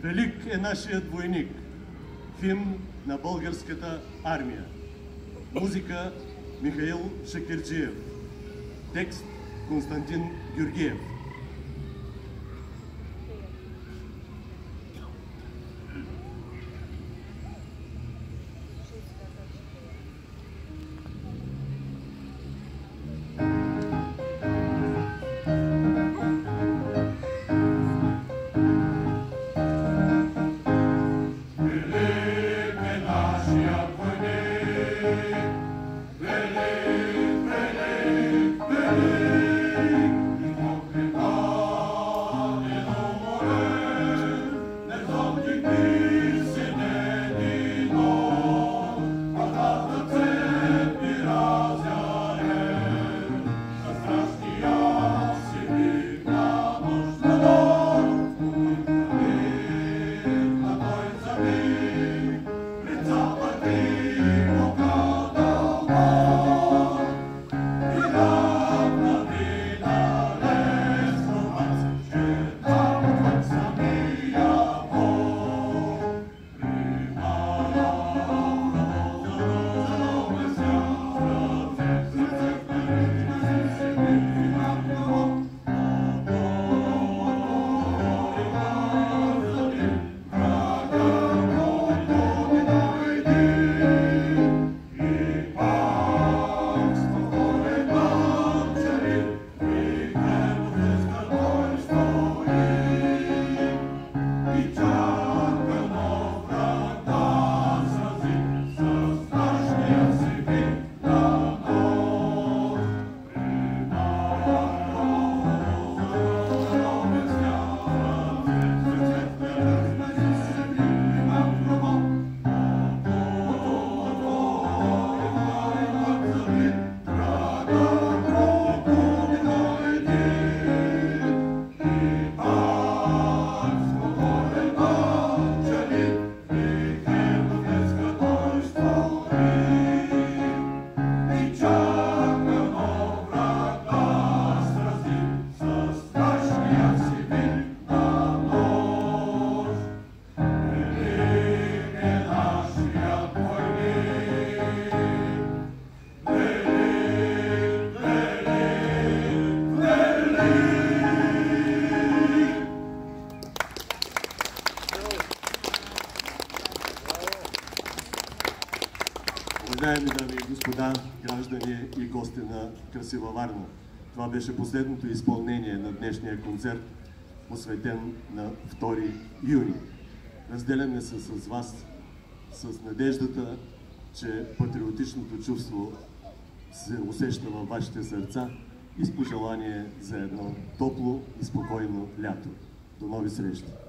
Велик е нашият войник, химн на българската армия. Музика Михаил Шакирджиев. Текст Константин Георгиев. Уважаеми дами и господа, граждани и гости на красива Варна, това беше последното изпълнение на днешния концерт, посветен на 2 юни. Разделяме се с вас с надеждата, че патриотичното чувство се усеща във вашите сърца и с пожелание за едно топло и спокойно лято. До нови срещи!